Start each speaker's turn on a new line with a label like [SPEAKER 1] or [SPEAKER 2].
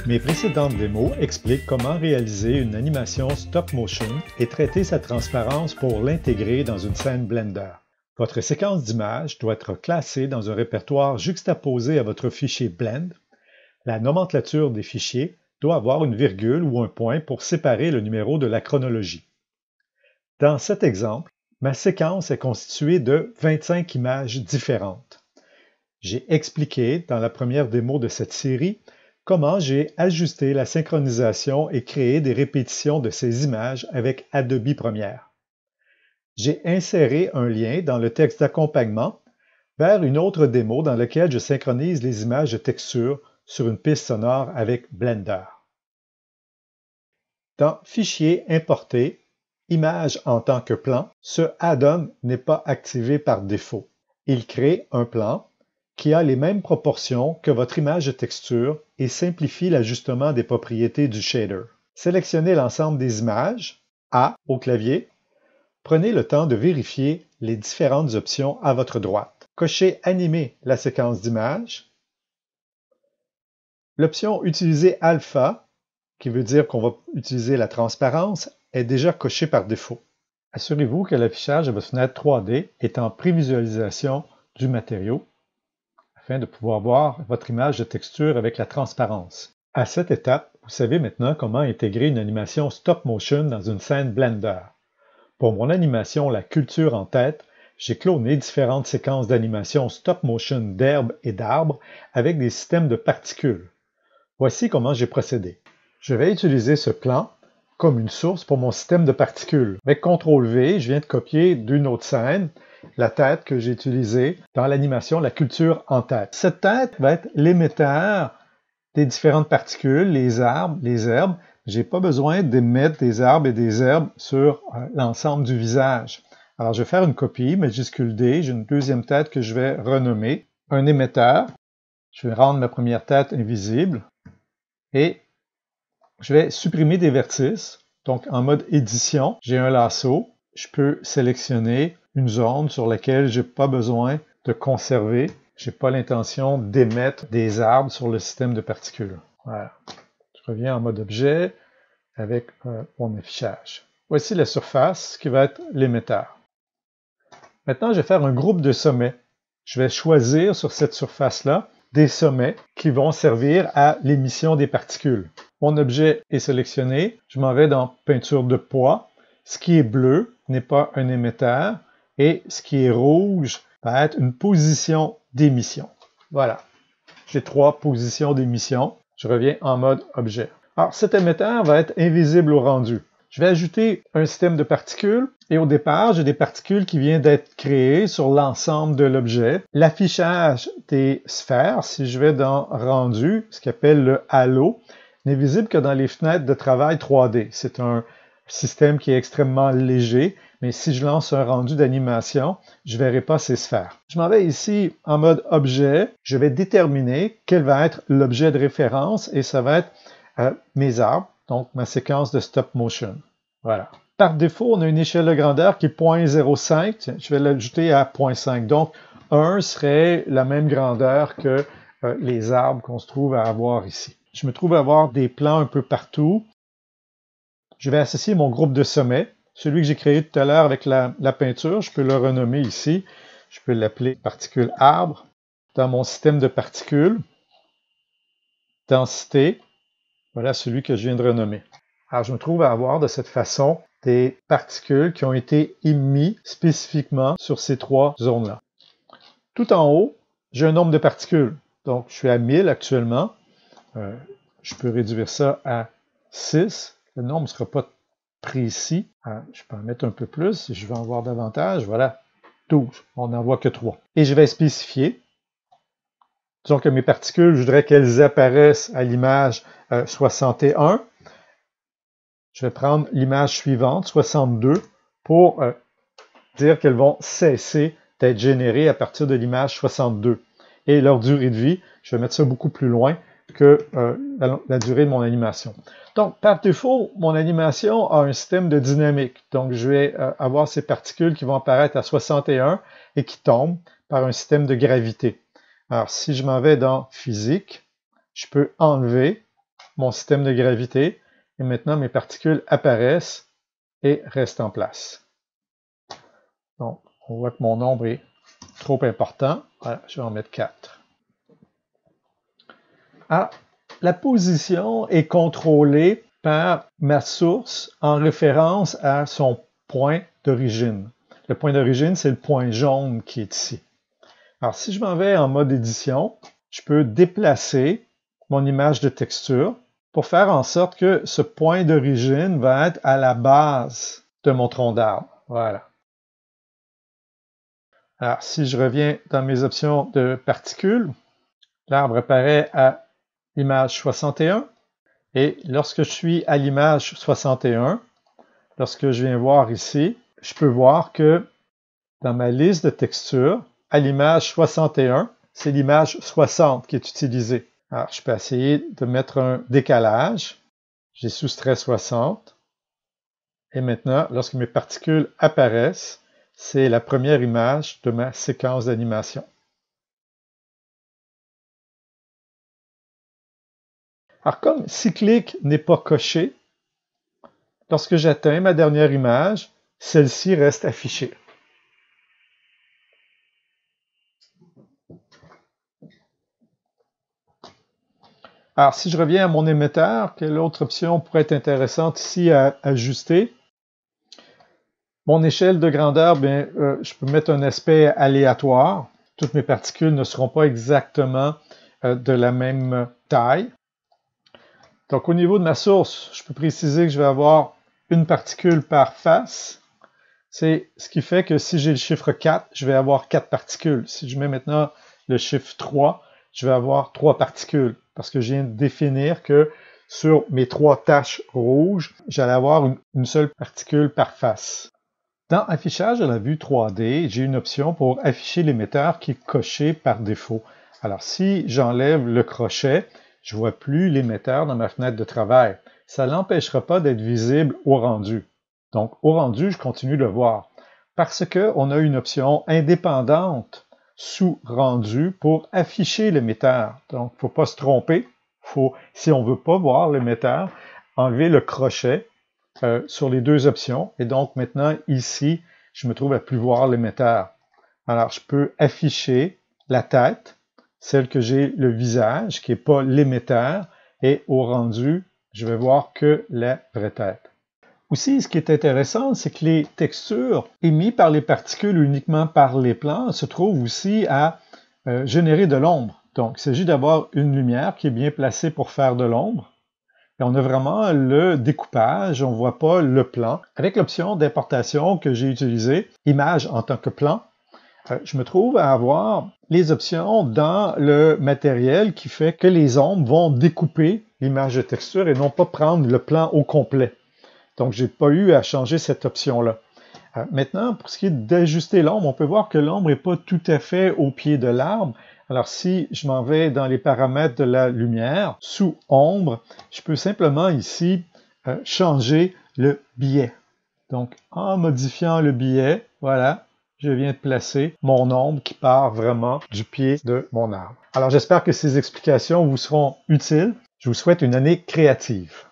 [SPEAKER 1] Mes précédentes démos expliquent comment réaliser une animation stop motion et traiter sa transparence pour l'intégrer dans une scène Blender. Votre séquence d'image doit être classée dans un répertoire juxtaposé à votre fichier Blend. La nomenclature des fichiers doit avoir une virgule ou un point pour séparer le numéro de la chronologie. Dans cet exemple, ma séquence est constituée de 25 images différentes. J'ai expliqué dans la première démo de cette série comment j'ai ajusté la synchronisation et créé des répétitions de ces images avec Adobe Premiere. J'ai inséré un lien dans le texte d'accompagnement vers une autre démo dans laquelle je synchronise les images de texture sur une piste sonore avec Blender. Dans Fichier importer, Images en tant que plan, ce add-on n'est pas activé par défaut. Il crée un plan qui a les mêmes proportions que votre image de texture et simplifie l'ajustement des propriétés du shader. Sélectionnez l'ensemble des images, A au clavier. Prenez le temps de vérifier les différentes options à votre droite. Cochez Animer la séquence d'images. L'option Utiliser alpha, qui veut dire qu'on va utiliser la transparence, est déjà cochée par défaut. Assurez-vous que l'affichage de votre fenêtre 3D est en prévisualisation du matériau afin de pouvoir voir votre image de texture avec la transparence. À cette étape, vous savez maintenant comment intégrer une animation stop motion dans une scène Blender. Pour mon animation La culture en tête, j'ai cloné différentes séquences d'animation stop motion d'herbes et d'arbres avec des systèmes de particules. Voici comment j'ai procédé. Je vais utiliser ce plan comme une source pour mon système de particules. Avec CTRL-V, je viens de copier d'une autre scène la tête que j'ai utilisée dans l'animation La culture en tête. Cette tête va être l'émetteur des différentes particules, les arbres, les herbes. Je n'ai pas besoin d'émettre des arbres et des herbes sur l'ensemble du visage. Alors, je vais faire une copie, majuscule D, j'ai une deuxième tête que je vais renommer un émetteur. Je vais rendre ma première tête invisible et je vais supprimer des vertices. Donc, en mode édition, j'ai un lasso. Je peux sélectionner une zone sur laquelle je n'ai pas besoin de conserver. Je n'ai pas l'intention d'émettre des arbres sur le système de particules. Voilà. Je reviens en mode objet avec mon affichage. Voici la surface qui va être l'émetteur. Maintenant, je vais faire un groupe de sommets. Je vais choisir sur cette surface-là des sommets qui vont servir à l'émission des particules. Mon objet est sélectionné. Je m'en vais dans Peinture de poids. Ce qui est bleu n'est pas un émetteur et ce qui est rouge va être une position d'émission. Voilà. J'ai 3 positions d'émission. Je reviens en mode objet. Alors, cet émetteur va être invisible au rendu. Je vais ajouter un système de particules et au départ, j'ai des particules qui viennent d'être créées sur l'ensemble de l'objet. L'affichage des sphères, si je vais dans rendu, ce qu'on appelle le halo, n'est visible que dans les fenêtres de travail 3D. C'est un système qui est extrêmement léger, mais si je lance un rendu d'animation, je ne verrai pas ces sphères. Je m'en vais ici en mode objet. Je vais déterminer quel va être l'objet de référence et ça va être mes arbres, donc ma séquence de stop motion. Voilà. Par défaut, on a une échelle de grandeur qui est 0.05. Je vais l'ajouter à 0.5. Donc, 1 serait la même grandeur que les arbres qu'on se trouve à avoir ici. Je me trouve à avoir des plans un peu partout. Je vais associer mon groupe de sommets, celui que j'ai créé tout à l'heure avec la peinture. Je peux le renommer ici. Je peux l'appeler particule arbre. Dans mon système de particules, densité, voilà celui que je viens de renommer. Alors, je me trouve à avoir de cette façon des particules qui ont été émises spécifiquement sur ces 3 zones-là. Tout en haut, j'ai un nombre de particules. Donc, je suis à 1000 actuellement. Je peux réduire ça à 6. Le nombre ne sera pas précis. Je peux en mettre un peu plus si je veux en voir davantage. Voilà, 12. On n'en voit que 3. Et je vais spécifier. Disons que mes particules, je voudrais qu'elles apparaissent à l'image 61. Je vais prendre l'image suivante, 62, pour dire qu'elles vont cesser d'être générées à partir de l'image 62. Et leur durée de vie, je vais mettre ça beaucoup plus loin que la durée de mon animation. Donc, par défaut, mon animation a un système de dynamique. Donc, je vais avoir ces particules qui vont apparaître à 61 et qui tombent par un système de gravité. Alors, si je m'en vais dans Physique, je peux enlever mon système de gravité. Et maintenant, mes particules apparaissent et restent en place. Donc, on voit que mon nombre est trop important. Voilà, je vais en mettre 4. Alors, la position est contrôlée par ma source en référence à son point d'origine. Le point d'origine, c'est le point jaune qui est ici. Alors, si je m'en vais en mode édition, je peux déplacer mon image de texture pour faire en sorte que ce point d'origine va être à la base de mon tronc d'arbre. Voilà. Alors, si je reviens dans mes options de particules, l'arbre apparaît à l'image 61. Et lorsque je suis à l'image 61, lorsque je viens voir ici, je peux voir que dans ma liste de textures, à l'image 61, c'est l'image 60 qui est utilisée. Alors, je peux essayer de mettre un décalage. J'ai soustrait 60. Et maintenant, lorsque mes particules apparaissent, c'est la première image de ma séquence d'animation. Alors, comme cyclique n'est pas coché, lorsque j'atteins ma dernière image, celle-ci reste affichée. Alors, si je reviens à mon émetteur, quelle autre option pourrait être intéressante ici à ajuster? Mon échelle de grandeur, bien, je peux mettre un aspect aléatoire. Toutes mes particules ne seront pas exactement de la même taille. Donc, au niveau de ma source, je peux préciser que je vais avoir une particule par face. C'est ce qui fait que si j'ai le chiffre 4, je vais avoir 4 particules. Si je mets maintenant le chiffre 3, je vais avoir 3 particules. Parce que je viens de définir que sur mes 3 taches rouges, j'allais avoir une seule particule par face. Dans Affichage à la vue 3D, j'ai une option pour afficher l'émetteur qui est coché par défaut. Alors, si j'enlève le crochet, je ne vois plus l'émetteur dans ma fenêtre de travail. Ça ne l'empêchera pas d'être visible au rendu. Donc, au rendu, je continue de le voir. Parce qu'on a une option indépendante sous rendu pour afficher l'émetteur. Donc, il ne faut pas se tromper. Si on ne veut pas voir l'émetteur, enlever le crochet sur les deux options. Et donc, maintenant, ici, je me trouve à plus voir l'émetteur. Alors, je peux afficher la tête, celle que j'ai le visage, qui n'est pas l'émetteur, et au rendu, je vais voir que la vraie tête. Aussi, ce qui est intéressant, c'est que les textures émises par les particules uniquement par les plans se trouvent aussi à générer de l'ombre. Donc, il s'agit d'avoir une lumière qui est bien placée pour faire de l'ombre. Et on a vraiment le découpage, on ne voit pas le plan. Avec l'option d'importation que j'ai utilisée, image en tant que plan, je me trouve à avoir les options dans le matériel qui fait que les ombres vont découper l'image de texture et non pas prendre le plan au complet. Donc, je n'ai pas eu à changer cette option-là. Maintenant, pour ce qui est d'ajuster l'ombre, on peut voir que l'ombre n'est pas tout à fait au pied de l'arbre. Alors, si je m'en vais dans les paramètres de la lumière, sous ombre, je peux simplement ici changer le biais. Donc, en modifiant le biais, voilà, je viens de placer mon ombre qui part vraiment du pied de mon arbre. Alors, j'espère que ces explications vous seront utiles. Je vous souhaite une année créative.